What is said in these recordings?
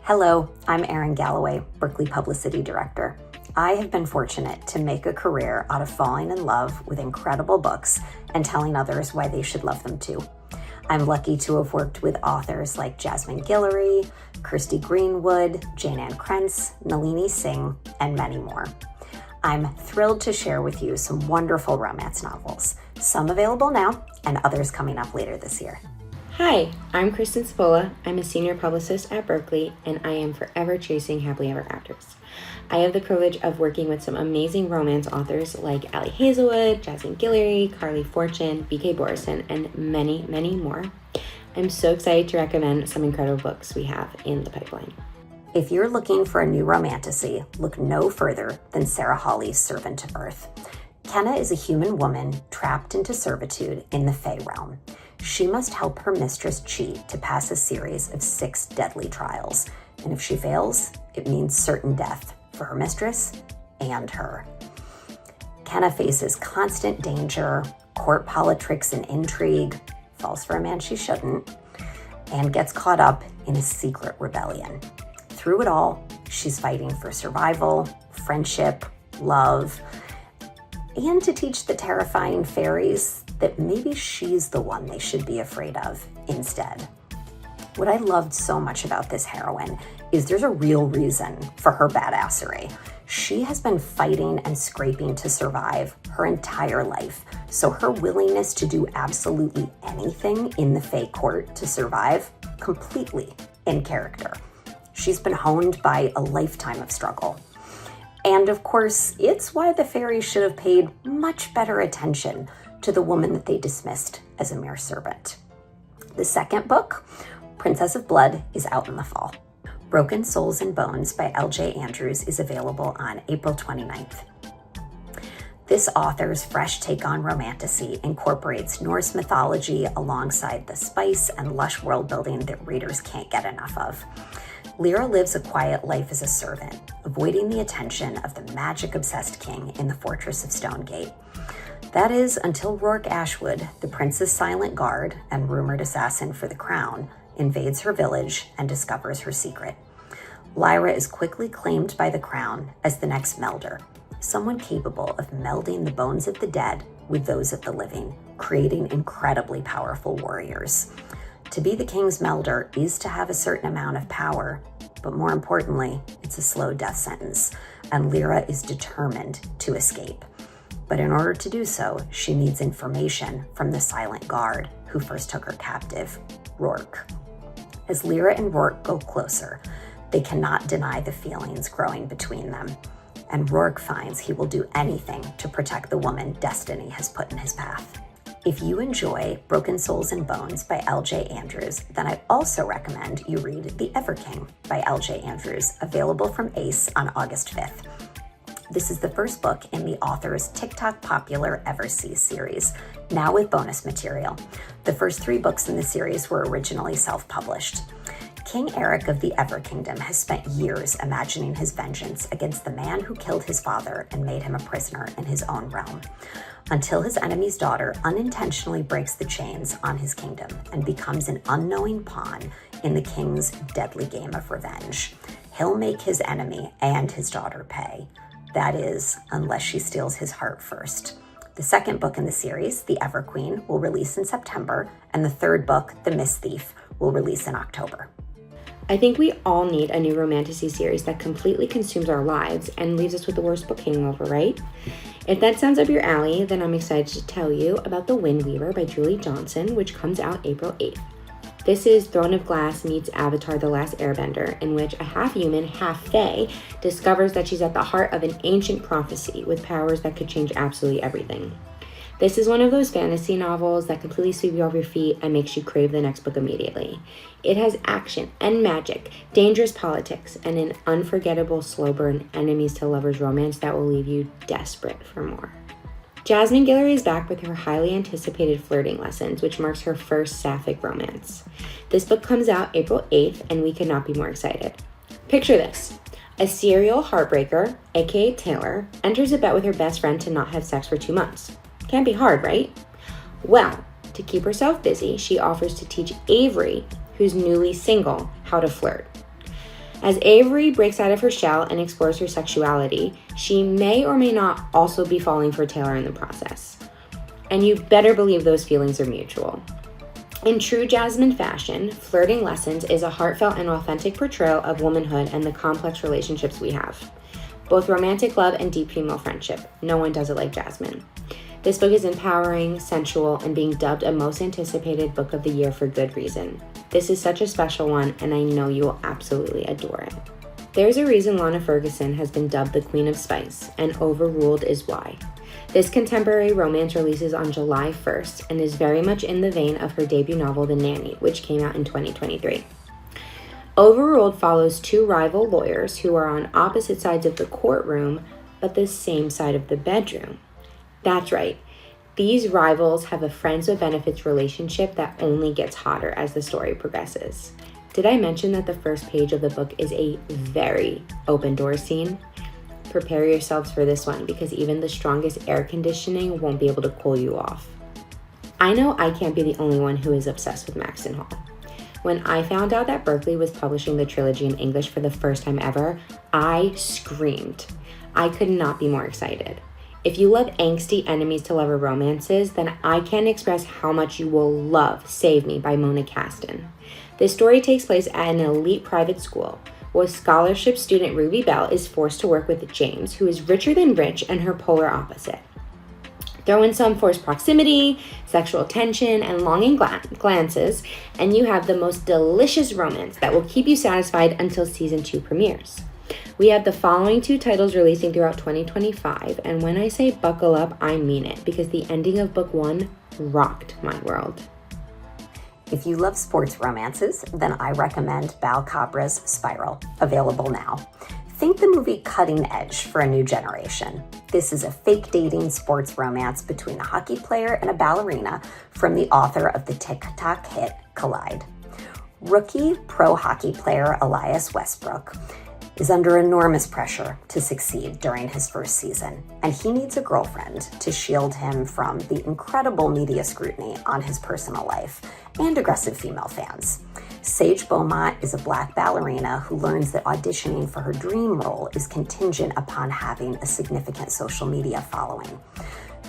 Hello, I'm Erin Galloway, Berkley Publicity Director. I have been fortunate to make a career out of falling in love with incredible books and telling others why they should love them too. I'm lucky to have worked with authors like Jasmine Guillory, Kirsty Greenwood, Jane Ann Krentz, Nalini Singh, and many more. I'm thrilled to share with you some wonderful romance novels, some available now and others coming up later this year. Hi, I'm Kristen Spola. I'm a senior publicist at Berkley, and I am forever chasing happily ever afters. I have the privilege of working with some amazing romance authors like Allie Hazelwood, Jasmine Guillory, Carly Fortune, B.K. Borison, and many, many more. I'm so excited to recommend some incredible books we have in the pipeline. If you're looking for a new romantasy, look no further than Sarah Hawley's Servant of Earth. Kenna is a human woman trapped into servitude in the Fae realm. She must help her mistress Chi to pass a series of 6 deadly trials, and if she fails, it means certain death for her mistress and her. Kenna faces constant danger, court politics and intrigue, falls for a man she shouldn't, and gets caught up in a secret rebellion. Through it all, she's fighting for survival, friendship, love, and to teach the terrifying fairies that maybe she's the one they should be afraid of instead. What I loved so much about this heroine is there's a real reason for her badassery. She has been fighting and scraping to survive her entire life, so her willingness to do absolutely anything in the Fae court to survive, completely in character. She's been honed by a lifetime of struggle. And of course, it's why the fairies should have paid much better attention to the woman that they dismissed as a mere servant. The second book, Princess of Blood, is out in the fall. Broken Souls and Bones by L.J. Andrews is available on April 29th. This author's fresh take on romantasy incorporates Norse mythology alongside the spice and lush world building that readers can't get enough of. Lyra lives a quiet life as a servant, avoiding the attention of the magic-obsessed king in the fortress of Stonegate. That is until Rourke Ashwood, the prince's silent guard and rumored assassin for the crown, invades her village and discovers her secret. Lyra is quickly claimed by the crown as the next melder, someone capable of melding the bones of the dead with those of the living, creating incredibly powerful warriors. To be the king's melder is to have a certain amount of power, but more importantly, it's a slow death sentence, and Lyra is determined to escape. But in order to do so, she needs information from the silent guard who first took her captive, Rourke. As Lyra and Rourke go closer, they cannot deny the feelings growing between them, and Rourke finds he will do anything to protect the woman destiny has put in his path. If you enjoy Broken Souls and Bones by L.J. Andrews, then I also recommend you read The Everking by L.J. Andrews, available from Ace on August 5th. This is the first book in the author's TikTok popular Everseas series, now with bonus material. The first 3 books in the series were originally self-published. King Eric of the Ever Kingdom has spent years imagining his vengeance against the man who killed his father and made him a prisoner in his own realm, until his enemy's daughter unintentionally breaks the chains on his kingdom and becomes an unknowing pawn in the king's deadly game of revenge. He'll make his enemy and his daughter pay. That is, unless she steals his heart first. The second book in the series, The Ever Queen, will release in September, and the third book, The Mist Thief, will release in October. I think we all need a new romantasy series that completely consumes our lives and leaves us with the worst book hangover, right? If that sounds up your alley, then I'm excited to tell you about The Wind Weaver by Julie Johnson, which comes out April 8th. This is Throne of Glass meets Avatar: The Last Airbender, in which a half-human, half-fae discovers that she's at the heart of an ancient prophecy with powers that could change absolutely everything. This is one of those fantasy novels that completely sweep you off your feet and makes you crave the next book immediately. It has action and magic, dangerous politics, and an unforgettable slow burn enemies to lovers romance that will leave you desperate for more. Jasmine Guillory is back with her highly anticipated Flirting Lessons, which marks her first sapphic romance. This book comes out April 8th, and we could not be more excited. Picture this. A serial heartbreaker, aka Taylor, enters a bet with her best friend to not have sex for 2 months. Can't be hard, right? Well, to keep herself busy, she offers to teach Avery, who's newly single, how to flirt. As Avery breaks out of her shell and explores her sexuality, she may or may not also be falling for Taylor in the process. And you better believe those feelings are mutual. In true Jasmine fashion, Flirting Lessons is a heartfelt and authentic portrayal of womanhood and the complex relationships we have. Both romantic love and deep female friendship. No one does it like Jasmine. This book is empowering, sensual, and being dubbed a most anticipated book of the year for good reason. This is such a special one, and I know you will absolutely adore it. There's a reason Lana Ferguson has been dubbed the Queen of Spice, and Overruled is why. This contemporary romance releases on July 1st and is very much in the vein of her debut novel, The Nanny, which came out in 2023. Overruled follows two rival lawyers who are on opposite sides of the courtroom, but the same side of the bedroom. That's right. These rivals have a friends with benefits relationship that only gets hotter as the story progresses. Did I mention that the first page of the book is a very open door scene? Prepare yourselves for this one because even the strongest air conditioning won't be able to cool you off. I know I can't be the only one who is obsessed with Maxton Hall. When I found out that Berkley was publishing the trilogy in English for the first time ever, I screamed. I could not be more excited. If you love angsty enemies to lover romances, then I can't express how much you will love Save Me by Mona Caston. This story takes place at an elite private school, where scholarship student Ruby Bell is forced to work with James, who is richer than rich and her polar opposite. Throw in some forced proximity, sexual tension, and longing glances, and you have the most delicious romance that will keep you satisfied until season 2 premieres. We have the following 2 titles releasing throughout 2025, and when I say buckle up, I mean it, because the ending of book 1 rocked my world. If you love sports romances, then I recommend Bal Cabra's Spiral, available now. Think the movie Cutting Edge for a new generation. This is a fake dating sports romance between a hockey player and a ballerina from the author of the TikTok hit Collide. Rookie pro hockey player Elias Westbrook is under enormous pressure to succeed during his first season, and he needs a girlfriend to shield him from the incredible media scrutiny on his personal life and aggressive female fans. Sage Beaumont is a Black ballerina who learns that auditioning for her dream role is contingent upon having a significant social media following.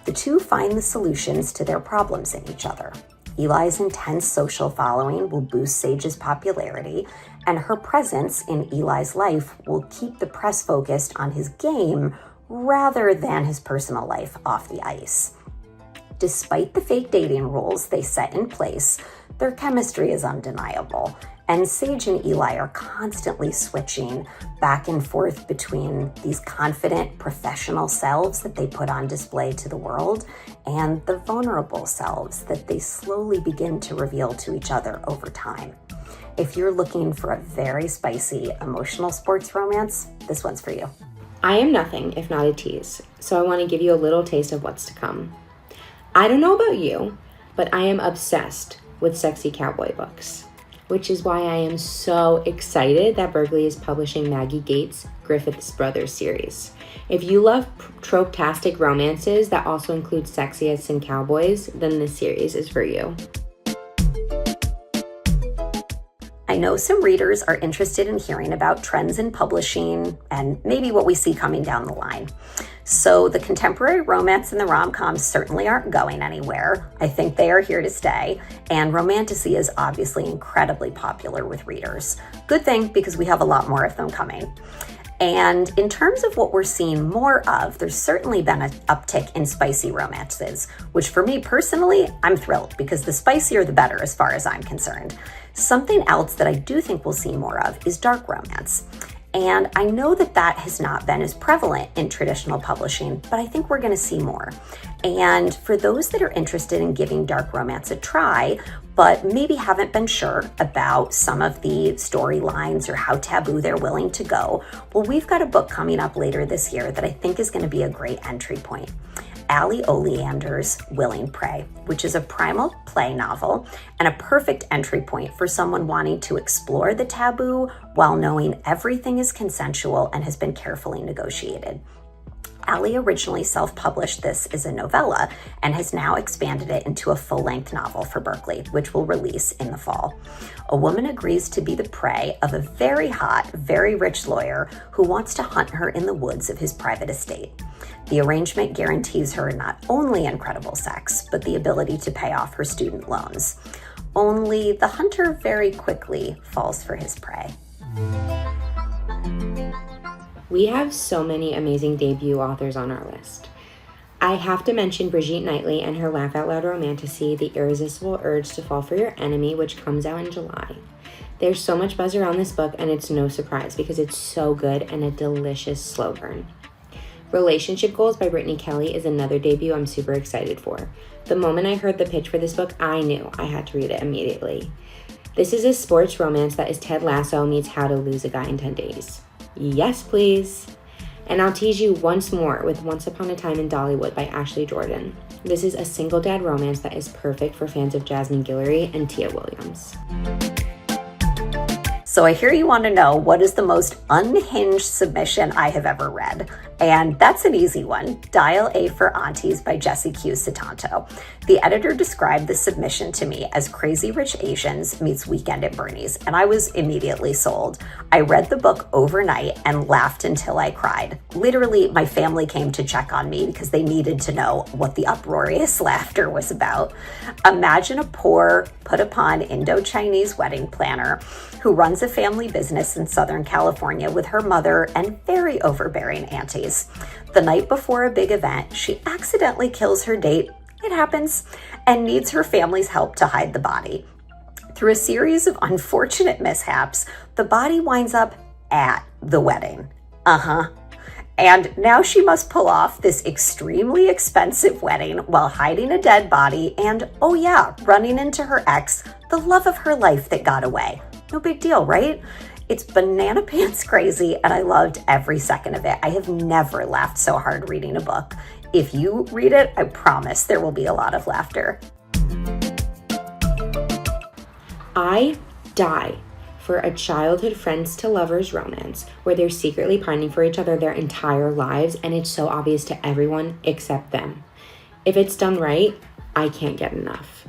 The two find the solutions to their problems in each other. Eli's intense social following will boost Sage's popularity, and her presence in Eli's life will keep the press focused on his game rather than his personal life off the ice. Despite the fake dating rules they set in place, their chemistry is undeniable, and Sage and Eli are constantly switching back and forth between these confident professional selves that they put on display to the world and the vulnerable selves that they slowly begin to reveal to each other over time. If you're looking for a very spicy, emotional sports romance, this one's for you. I am nothing if not a tease, so I want to give you a little taste of what's to come. I don't know about you, but I am obsessed with sexy cowboy books, which is why I am so excited that Berkley is publishing Maggie Gates' Griffiths Brothers series. If you love trope-tastic romances that also include sexiest and cowboys, then this series is for you. I know some readers are interested in hearing about trends in publishing and maybe what we see coming down the line. So the contemporary romance and the rom-coms certainly aren't going anywhere. I think they are here to stay, and romantasy is obviously incredibly popular with readers. Good thing, because we have a lot more of them coming. And in terms of what we're seeing more of, there's certainly been an uptick in spicy romances, which for me personally, I'm thrilled, because the spicier the better as far as I'm concerned. Something else that I do think we'll see more of is dark romance. And I know that that has not been as prevalent in traditional publishing, but I think we're going to see more. And for those that are interested in giving dark romance a try, but maybe haven't been sure about some of the storylines or how taboo they're willing to go, well, we've got a book coming up later this year that I think is going to be a great entry point. Ali Oleander's Willing Prey, which is a primal play novel and a perfect entry point for someone wanting to explore the taboo while knowing everything is consensual and has been carefully negotiated. Allie originally self-published this as a novella and has now expanded it into a full-length novel for Berkley, which will release in the fall. A woman agrees to be the prey of a very hot, very rich lawyer who wants to hunt her in the woods of his private estate. The arrangement guarantees her not only incredible sex, but the ability to pay off her student loans. Only the hunter very quickly falls for his prey. We have so many amazing debut authors on our list. I have to mention Brigitte Knightley and her laugh-out-loud romantasy, The Irresistible Urge to Fall for Your Enemy, which comes out in July. There's so much buzz around this book, and it's no surprise because it's so good and a delicious slow burn. Relationship Goals by Brittany Kelly is another debut I'm super excited for. The moment I heard the pitch for this book, I knew I had to read it immediately. This is a sports romance that is Ted Lasso meets How to Lose a Guy in 10 Days. Yes, please. And I'll tease you once more with Once Upon a Time in Dollywood by Ashley Jordan. This is a single dad romance that is perfect for fans of Jasmine Guillory and Tia Williams. So I hear you want to know what is the most unhinged submission I have ever read. And that's an easy one. Dial A for Aunties by Jessie Q. Satanto. The editor described the submission to me as Crazy Rich Asians meets Weekend at Bernie's, and I was immediately sold. I read the book overnight and laughed until I cried. Literally, my family came to check on me because they needed to know what the uproarious laughter was about. Imagine a poor, put-upon Indo-Chinese wedding planner who runs a family business in Southern California with her mother and very overbearing aunties. The night before a big event, she accidentally kills her date, it happens, and needs her family's help to hide the body. Through a series of unfortunate mishaps, the body winds up at the wedding. And now she must pull off this extremely expensive wedding while hiding a dead body and, oh yeah, running into her ex, the love of her life that got away. No big deal, right? It's banana pants crazy, and I loved every second of it. I have never laughed so hard reading a book. If you read it, I promise there will be a lot of laughter. I die for a childhood friends to lovers romance where they're secretly pining for each other their entire lives, and it's so obvious to everyone except them. If it's done right, I can't get enough.